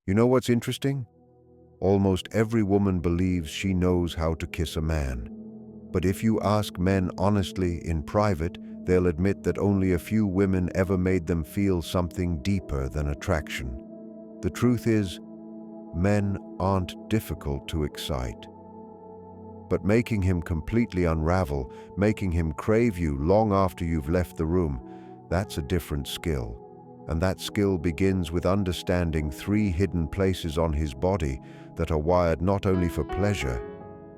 You know what's interesting? Almost every woman believes she knows how to kiss a man. But if you ask men honestly in private, they'll admit that only a few women ever made them feel something deeper than attraction. The truth is, men aren't difficult to excite. But making him completely unravel, making him crave you long after you've left the room, that's a different skill. And that skill begins with understanding 3 hidden places on his body that are wired not only for pleasure,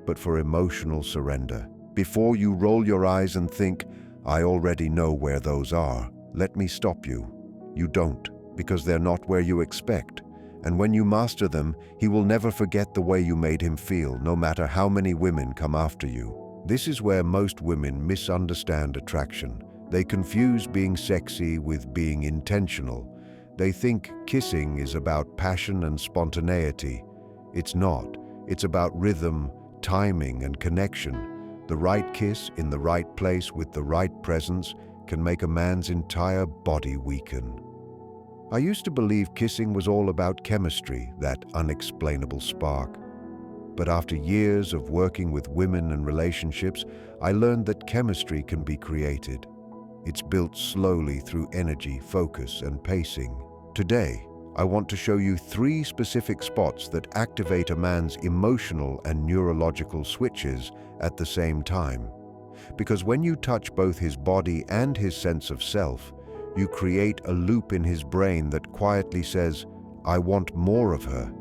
but for emotional surrender. Before you roll your eyes and think, "I already know where those are," let me stop you. You don't, because they're not where you expect. And when you master them, he will never forget the way you made him feel, no matter how many women come after you. This is where most women misunderstand attraction. They confuse being sexy with being intentional. They think kissing is about passion and spontaneity. It's not. It's about rhythm, timing, and connection. The right kiss in the right place with the right presence can make a man's entire body weaken. I used to believe kissing was all about chemistry, that unexplainable spark. But after years of working with women and relationships, I learned that chemistry can be created. It's built slowly through energy, focus, and pacing. Today, I want to show you 3 specific spots that activate a man's emotional and neurological switches at the same time. Because when you touch both his body and his sense of self, you create a loop in his brain that quietly says, "I want more of her."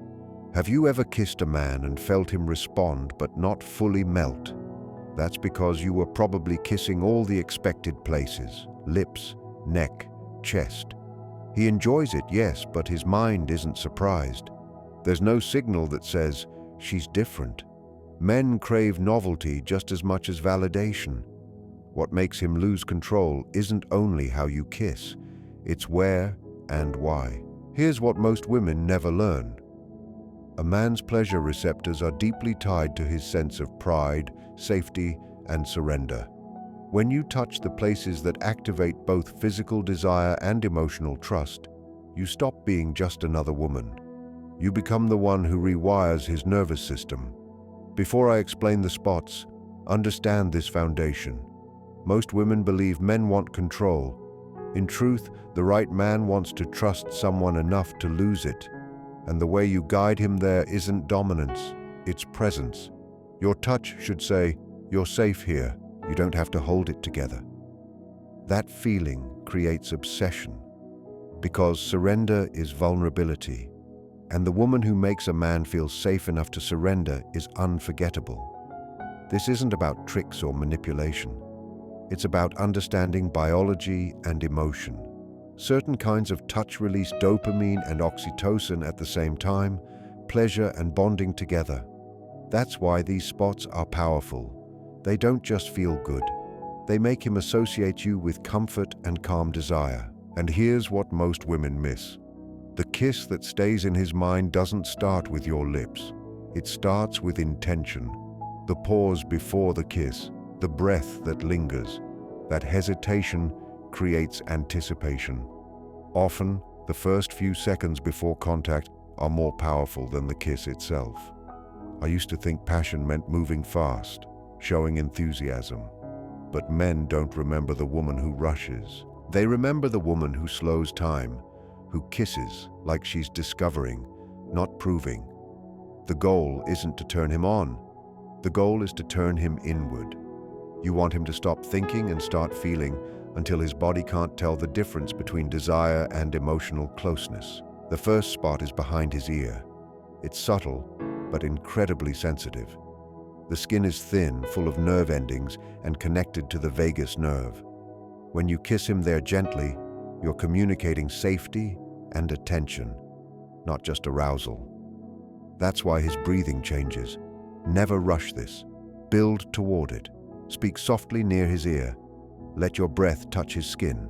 Have you ever kissed a man and felt him respond but not fully melt? That's because you were probably kissing all the expected places: lips, neck, chest. He enjoys it, yes, but his mind isn't surprised. There's no signal that says, "She's different." Men crave novelty just as much as validation. What makes him lose control isn't only how you kiss, it's where and why. Here's what most women never learn. A man's pleasure receptors are deeply tied to his sense of pride, safety, and surrender. When you touch the places that activate both physical desire and emotional trust, you stop being just another woman. You become the one who rewires his nervous system. Before I explain the spots, understand this foundation. Most women believe men want control. In truth, the right man wants to trust someone enough to lose it. And the way you guide him there isn't dominance, it's presence. Your touch should say, "You're safe here, you don't have to hold it together." That feeling creates obsession, because surrender is vulnerability. And the woman who makes a man feel safe enough to surrender is unforgettable. This isn't about tricks or manipulation. It's about understanding biology and emotion. Certain kinds of touch release dopamine and oxytocin at the same time, pleasure and bonding together. That's why these spots are powerful. They don't just feel good. They make him associate you with comfort and calm desire. And here's what most women miss. The kiss that stays in his mind doesn't start with your lips. It starts with intention. The pause before the kiss, the breath that lingers, that hesitation creates anticipation. Often, the first few seconds before contact are more powerful than the kiss itself. I used to think passion meant moving fast, showing enthusiasm. But men don't remember the woman who rushes. They remember the woman who slows time, who kisses like she's discovering, not proving. The goal isn't to turn him on. The goal is to turn him inward. You want him to stop thinking and start feeling until his body can't tell the difference between desire and emotional closeness. The first spot is behind his ear. It's subtle, but incredibly sensitive. The skin is thin, full of nerve endings, and connected to the vagus nerve. When you kiss him there gently, you're communicating safety and attention, not just arousal. That's why his breathing changes. Never rush this. Build toward it. Speak softly near his ear. Let your breath touch his skin.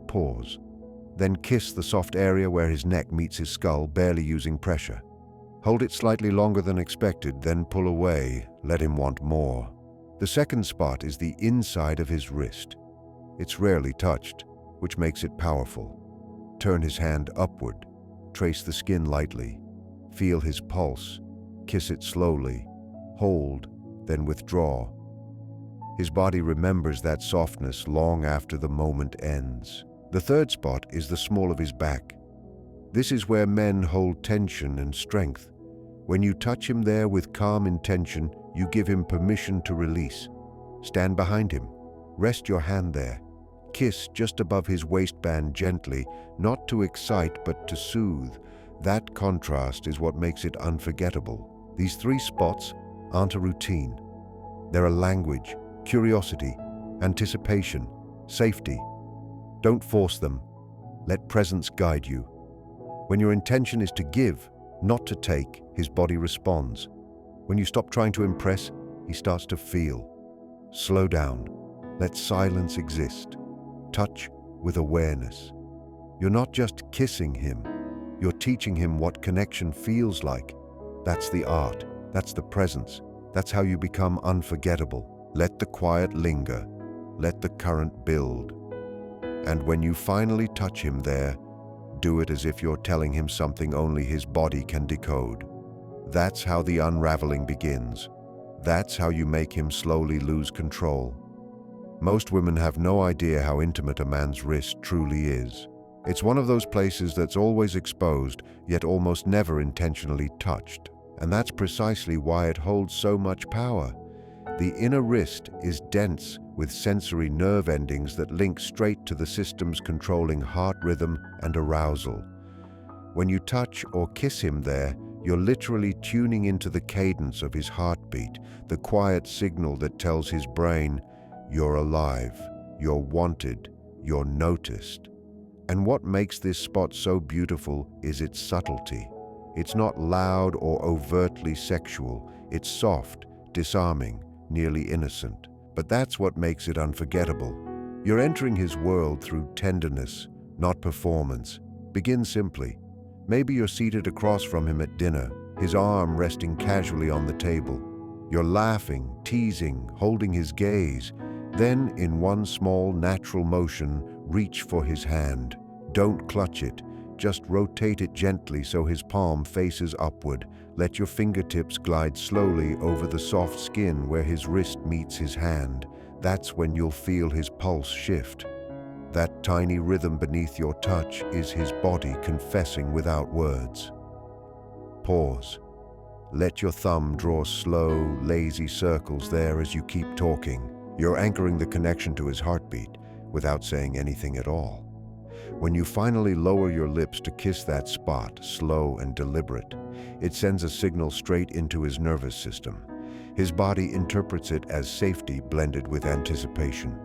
Pause. Then kiss the soft area where his neck meets his skull, barely using pressure. Hold it slightly longer than expected, then pull away. Let him want more. The second spot is the inside of his wrist. It's rarely touched, which makes it powerful. Turn his hand upward. Trace the skin lightly. Feel his pulse. Kiss it slowly. Hold, then withdraw. His body remembers that softness long after the moment ends. The third spot is the small of his back. This is where men hold tension and strength. When you touch him there with calm intention, you give him permission to release. Stand behind him. Rest your hand there. Kiss just above his waistband gently, not to excite but to soothe. That contrast is what makes it unforgettable. These three spots aren't a routine. They're a language, curiosity, anticipation, safety. Don't force them. Let presence guide you. When your intention is to give, not to take, his body responds. When you stop trying to impress, he starts to feel. Slow down. Let silence exist. Touch with awareness. You're not just kissing him. You're teaching him what connection feels like. That's the art. That's the presence. That's how you become unforgettable. Let the quiet linger. Let the current build. And when you finally touch him there, do it as if you're telling him something only his body can decode. That's how the unraveling begins. That's how you make him slowly lose control. Most women have no idea how intimate a man's wrist truly is. It's one of those places that's always exposed, yet almost never intentionally touched. And that's precisely why it holds so much power. The inner wrist is dense with sensory nerve endings that link straight to the systems controlling heart rhythm and arousal. When you touch or kiss him there, you're literally tuning into the cadence of his heartbeat, the quiet signal that tells his brain, you're alive, you're wanted, you're noticed. And what makes this spot so beautiful is its subtlety. It's not loud or overtly sexual. It's soft, disarming, nearly innocent. But that's what makes it unforgettable. You're entering his world through tenderness, not performance. Begin simply. Maybe you're seated across from him at dinner, his arm resting casually on the table. You're laughing, teasing, holding his gaze. Then, in one small, natural motion, reach for his hand. Don't clutch it. Just rotate it gently so his palm faces upward. Let your fingertips glide slowly over the soft skin where his wrist meets his hand. That's when you'll feel his pulse shift. That tiny rhythm beneath your touch is his body confessing without words. Pause. Let your thumb draw slow, lazy circles there as you keep talking. You're anchoring the connection to his heartbeat without saying anything at all. When you finally lower your lips to kiss that spot, slow and deliberate, it sends a signal straight into his nervous system. His body interprets it as safety blended with anticipation.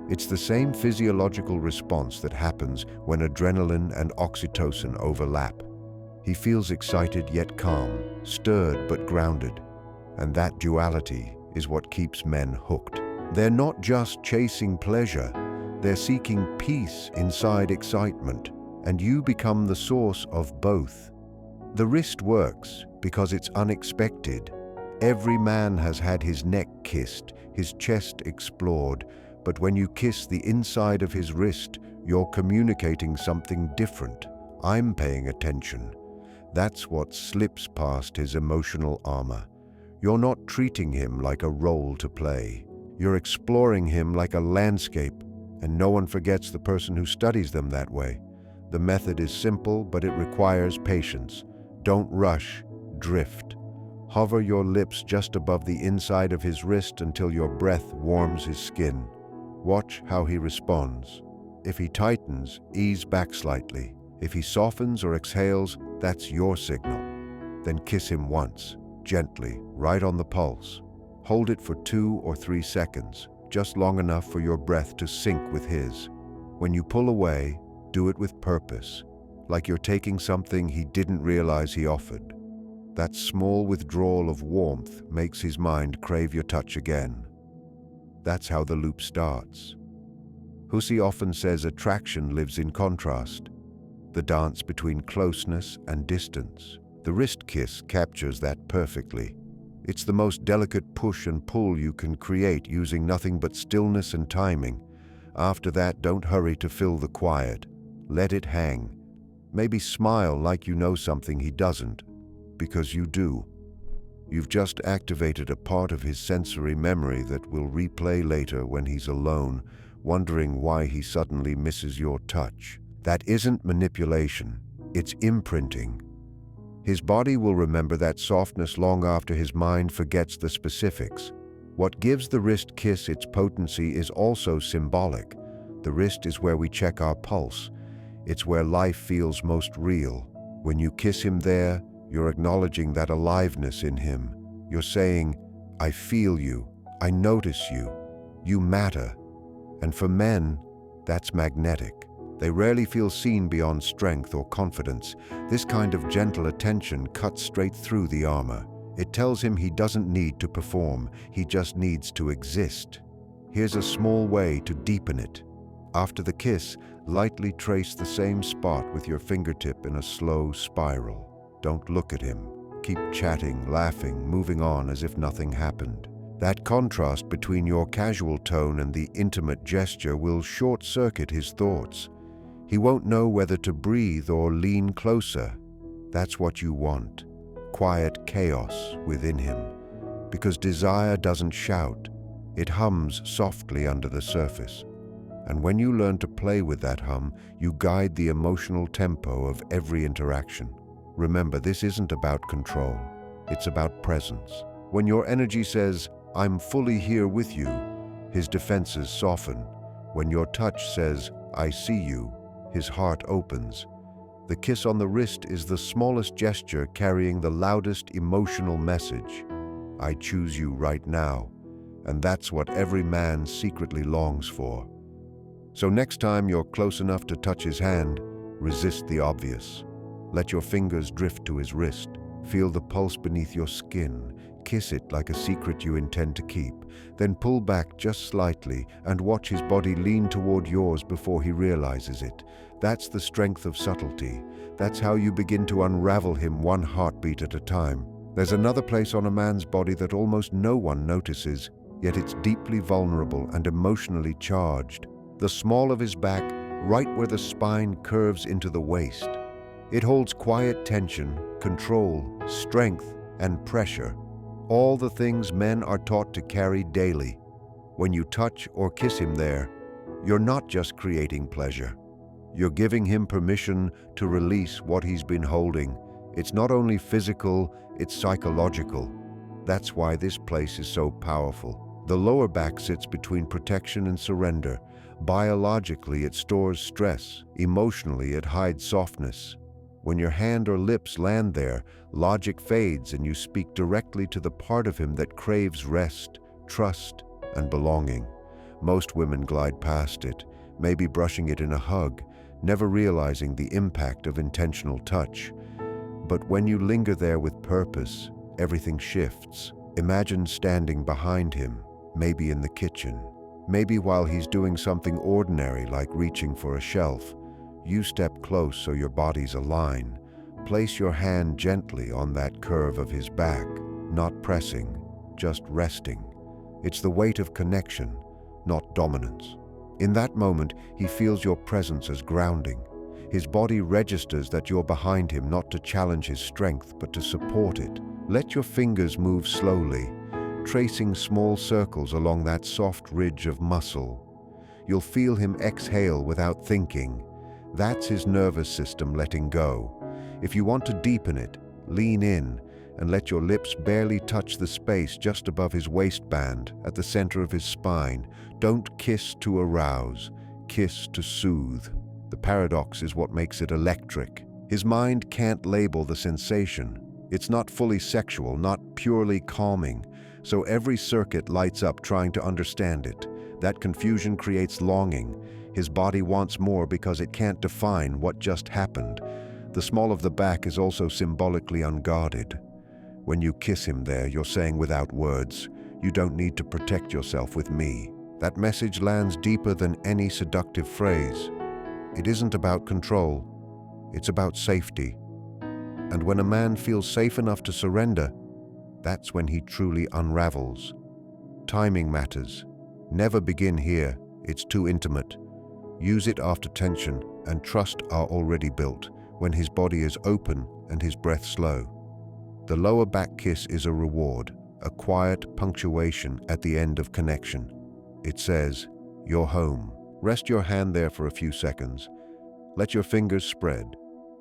It's the same physiological response that happens when adrenaline and oxytocin overlap. He feels excited yet calm, stirred but grounded. And that duality is what keeps men hooked. They're not just chasing pleasure. They're seeking peace inside excitement, and you become the source of both. The wrist works because it's unexpected. Every man has had his neck kissed, his chest explored, but when you kiss the inside of his wrist, you're communicating something different. I'm paying attention. That's what slips past his emotional armor. You're not treating him like a role to play. You're exploring him like a landscape. And no one forgets the person who studies them that way. The method is simple, but it requires patience. Don't rush, drift. Hover your lips just above the inside of his wrist until your breath warms his skin. Watch how he responds. If he tightens, ease back slightly. If he softens or exhales, that's your signal. Then kiss him once, gently, right on the pulse. Hold it for 2 or 3 seconds. Just long enough for your breath to sync with his. When you pull away, do it with purpose, like you're taking something he didn't realize he offered. That small withdrawal of warmth makes his mind crave your touch again. That's how the loop starts. Hussey often says attraction lives in contrast, the dance between closeness and distance. The wrist kiss captures that perfectly. It's the most delicate push and pull you can create using nothing but stillness and timing. After that, don't hurry to fill the quiet. Let it hang. Maybe smile like you know something he doesn't. because you do. You've just activated a part of his sensory memory that will replay later when he's alone, wondering why he suddenly misses your touch. That isn't manipulation, it's imprinting. His body will remember that softness long after his mind forgets the specifics. What gives the wrist kiss its potency is also symbolic. The wrist is where we check our pulse. It's where life feels most real. When you kiss him there, you're acknowledging that aliveness in him. You're saying, I feel you, I notice you, you matter. And for men, that's magnetic. They rarely feel seen beyond strength or confidence. This kind of gentle attention cuts straight through the armor. It tells him he doesn't need to perform, he just needs to exist. Here's a small way to deepen it. After the kiss, lightly trace the same spot with your fingertip in a slow spiral. Don't look at him. Keep chatting, laughing, moving on as if nothing happened. That contrast between your casual tone and the intimate gesture will short-circuit his thoughts. He won't know whether to breathe or lean closer. That's what you want. Quiet chaos within him. Because desire doesn't shout. It hums softly under the surface. And when you learn to play with that hum, you guide the emotional tempo of every interaction. Remember, this isn't about control. It's about presence. When your energy says, I'm fully here with you, his defenses soften. When your touch says, I see you, his heart opens. The kiss on the wrist is the smallest gesture carrying the loudest emotional message. I choose you right now. And that's what every man secretly longs for. So next time you're close enough to touch his hand, resist the obvious. Let your fingers drift to his wrist. Feel the pulse beneath your skin. Kiss it like a secret you intend to keep. Then pull back just slightly and watch his body lean toward yours before he realizes it. That's the strength of subtlety. That's how you begin to unravel him one heartbeat at a time. There's another place on a man's body that almost no one notices, yet it's deeply vulnerable and emotionally charged. The small of his back, right where the spine curves into the waist. It holds quiet tension, control, strength, and pressure. All the things men are taught to carry daily. When you touch or kiss him there, you're not just creating pleasure. You're giving him permission to release what he's been holding. It's not only physical, it's psychological. That's why this place is so powerful. The lower back sits between protection and surrender. Biologically, it stores stress. Emotionally, it hides softness. When your hand or lips land there, logic fades and you speak directly to the part of him that craves rest, trust, and belonging. Most women glide past it, maybe brushing it in a hug, never realizing the impact of intentional touch. But when you linger there with purpose, everything shifts. Imagine standing behind him, maybe in the kitchen, maybe while he's doing something ordinary like reaching for a shelf. You step close so your bodies align. Place your hand gently on that curve of his back, not pressing, just resting. It's the weight of connection, not dominance. In that moment, he feels your presence as grounding. His body registers that you're behind him not to challenge his strength, but to support it. Let your fingers move slowly, tracing small circles along that soft ridge of muscle. You'll feel him exhale without thinking. That's his nervous system letting go. If you want to deepen it, lean in and let your lips barely touch the space just above his waistband at the center of his spine. Don't kiss to arouse, kiss to soothe. The paradox is what makes it electric. His mind can't label the sensation. It's not fully sexual, not purely calming. So every circuit lights up trying to understand it. That confusion creates longing. His body wants more because it can't define what just happened. The small of the back is also symbolically unguarded. When you kiss him there, you're saying without words, you don't need to protect yourself with me. That message lands deeper than any seductive phrase. It isn't about control, it's about safety. And when a man feels safe enough to surrender, that's when he truly unravels. Timing matters. Never begin here, it's too intimate. Use it after tension and trust are already built, when his body is open and his breath slow. The lower back kiss is a reward, a quiet punctuation at the end of connection. It says, "You're home." Rest your hand there for a few seconds. Let your fingers spread.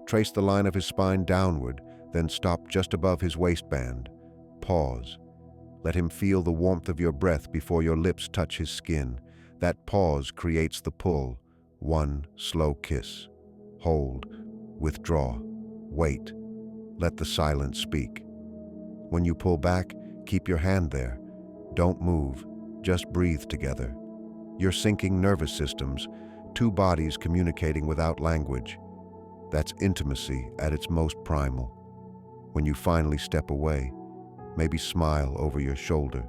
Trace the line of his spine downward, then stop just above his waistband. Pause. Let him feel the warmth of your breath before your lips touch his skin. That pause creates the pull. One slow kiss. Hold. Withdraw. Wait. Let the silence speak. When you pull back, keep your hand there. Don't move. Just breathe together. You're syncing nervous systems, two bodies communicating without language. That's intimacy at its most primal. When you finally step away, maybe smile over your shoulder.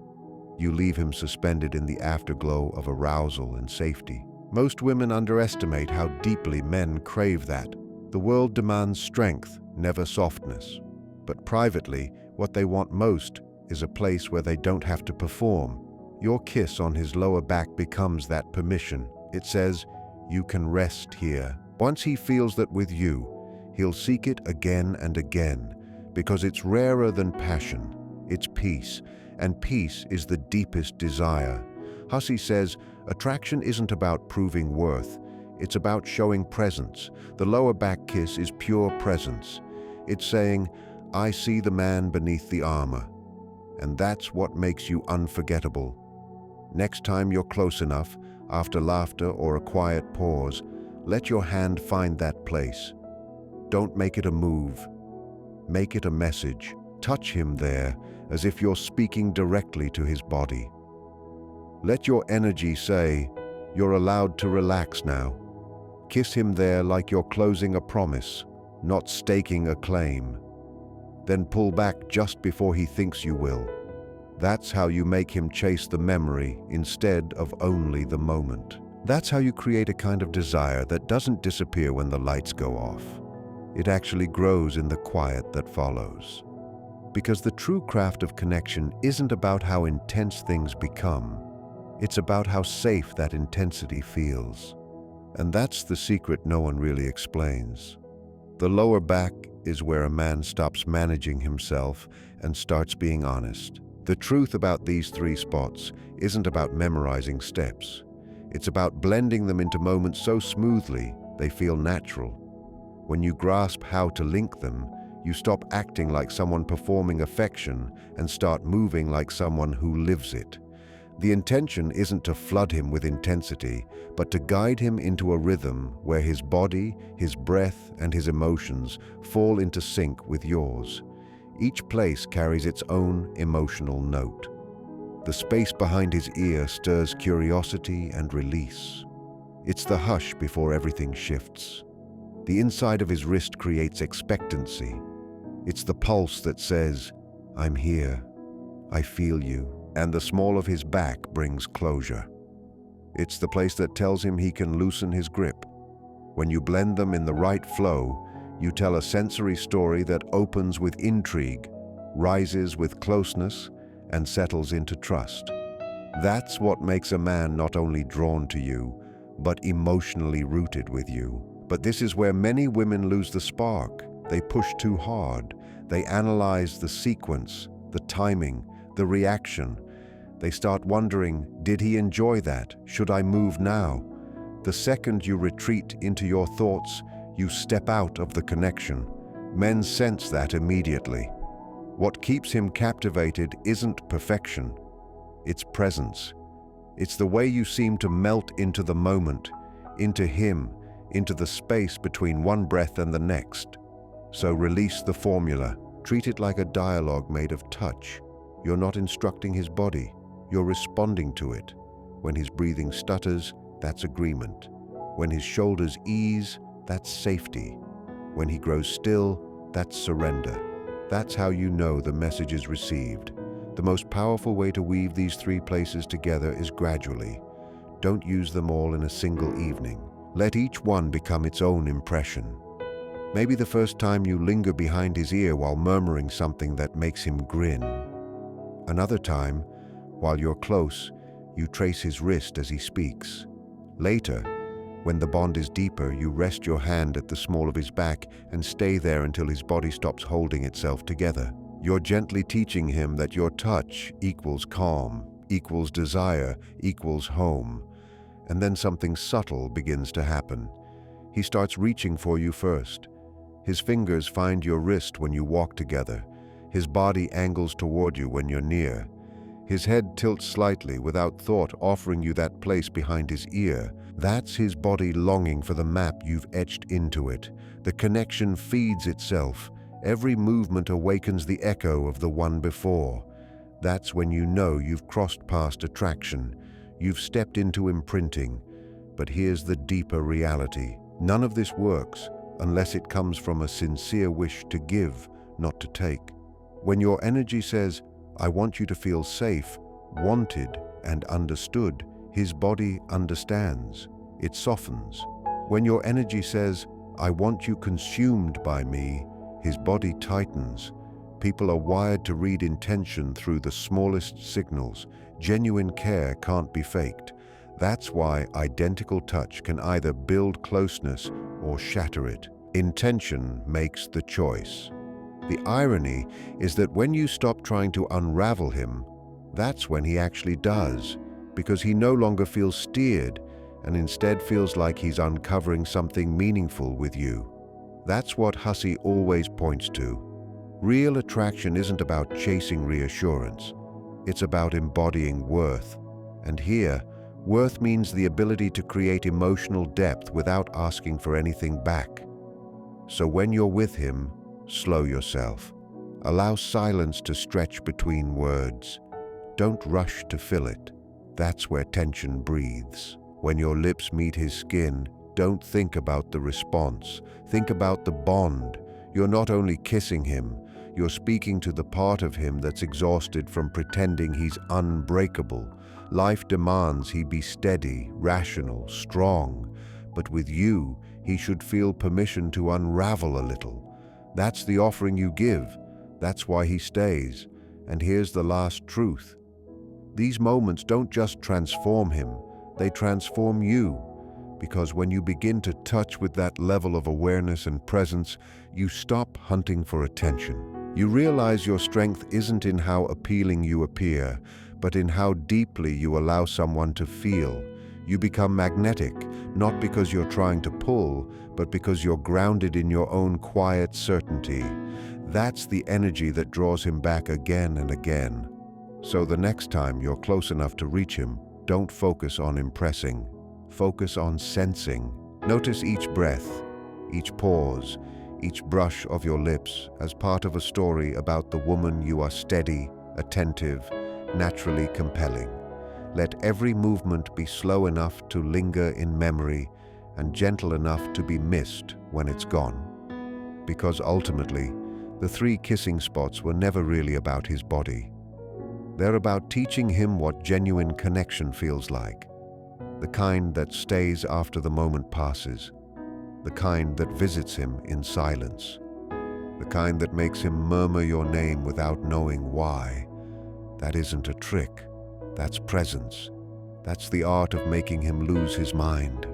You leave him suspended in the afterglow of arousal and safety. Most women underestimate how deeply men crave that. The world demands strength, never softness. But privately, what they want most is a place where they don't have to perform. Your kiss on his lower back becomes that permission. It says, "You can rest here." Once he feels that with you, he'll seek it again and again, because it's rarer than passion. It's peace, and peace is the deepest desire. Hussey says, attraction isn't about proving worth, it's about showing presence. The lower back kiss is pure presence. It's saying, "I see the man beneath the armor." And that's what makes you unforgettable. Next time you're close enough, after laughter or a quiet pause, let your hand find that place. Don't make it a move. Make it a message. Touch him there as if you're speaking directly to his body. Let your energy say, "You're allowed to relax now." Kiss him there like you're closing a promise, not staking a claim. Then pull back just before he thinks you will. That's how you make him chase the memory instead of only the moment. That's how you create a kind of desire that doesn't disappear when the lights go off. It actually grows in the quiet that follows. Because the true craft of connection isn't about how intense things become. It's about how safe that intensity feels. And that's the secret no one really explains. The lower back is where a man stops managing himself and starts being honest. The truth about these three spots isn't about memorizing steps. It's about blending them into moments so smoothly they feel natural. When you grasp how to link them, you stop acting like someone performing affection and start moving like someone who lives it. The intention isn't to flood him with intensity, but to guide him into a rhythm where his body, his breath, and his emotions fall into sync with yours. Each place carries its own emotional note. The space behind his ear stirs curiosity and release. It's the hush before everything shifts. The inside of his wrist creates expectancy. It's the pulse that says, "I'm here, I feel you." And the small of his back brings closure. It's the place that tells him he can loosen his grip. When you blend them in the right flow, you tell a sensory story that opens with intrigue, rises with closeness, and settles into trust. That's what makes a man not only drawn to you, but emotionally rooted with you. But this is where many women lose the spark. They push too hard. They analyze the sequence, the timing, the reaction. They start wondering, did he enjoy that? Should I move now? The second you retreat into your thoughts, you step out of the connection. Men sense that immediately. What keeps him captivated isn't perfection, it's presence. It's the way you seem to melt into the moment, into him, into the space between one breath and the next. So release the formula. Treat it like a dialogue made of touch. You're not instructing his body, you're responding to it. When his breathing stutters, that's agreement. When his shoulders ease, that's safety. When he grows still, that's surrender. That's how you know the message is received. The most powerful way to weave these three places together is gradually. Don't use them all in a single evening. Let each one become its own impression. Maybe the first time you linger behind his ear while murmuring something that makes him grin. Another time, while you're close, you trace his wrist as he speaks. Later, when the bond is deeper, you rest your hand at the small of his back and stay there until his body stops holding itself together. You're gently teaching him that your touch equals calm, equals desire, equals home. And then something subtle begins to happen. He starts reaching for you first. His fingers find your wrist when you walk together. His body angles toward you when you're near. His head tilts slightly without thought, offering you that place behind his ear. That's his body longing for the map you've etched into it. The connection feeds itself. Every movement awakens the echo of the one before. That's when you know you've crossed past attraction. You've stepped into imprinting. But here's the deeper reality. None of this works unless it comes from a sincere wish to give, not to take. When your energy says, "I want you to feel safe, wanted, and understood," his body understands. It softens. When your energy says, "I want you consumed by me," his body tightens. People are wired to read intention through the smallest signals. Genuine care can't be faked. That's why identical touch can either build closeness or shatter it. Intention makes the choice. The irony is that when you stop trying to unravel him, that's when he actually does, because he no longer feels steered and instead feels like he's uncovering something meaningful with you. That's what Hussey always points to. Real attraction isn't about chasing reassurance. It's about embodying worth. And here, worth means the ability to create emotional depth without asking for anything back. So when you're with him, slow yourself. Allow silence to stretch between words. Don't rush to fill it. That's where tension breathes. When your lips meet his skin, don't think about the response. Think about the bond. You're not only kissing him, you're speaking to the part of him that's exhausted from pretending he's unbreakable. Life demands he be steady, rational, strong. But with you, he should feel permission to unravel a little. That's the offering you give. That's why he stays. And here's the last truth. These moments don't just transform him, they transform you. Because when you begin to touch with that level of awareness and presence, you stop hunting for attention. You realize your strength isn't in how appealing you appear, but in how deeply you allow someone to feel. You become magnetic, not because you're trying to pull, but because you're grounded in your own quiet certainty. That's the energy that draws him back again and again. So the next time you're close enough to reach him, don't focus on impressing. Focus on sensing. Notice each breath, each pause, each brush of your lips as part of a story about the woman you are. Steady, attentive, naturally compelling. Let every movement be slow enough to linger in memory and gentle enough to be missed when it's gone. Because ultimately, the 3 kissing spots were never really about his body. They're about teaching him what genuine connection feels like. The kind that stays after the moment passes. The kind that visits him in silence. The kind that makes him murmur your name without knowing why. That isn't a trick. That's presence. That's the art of making him lose his mind.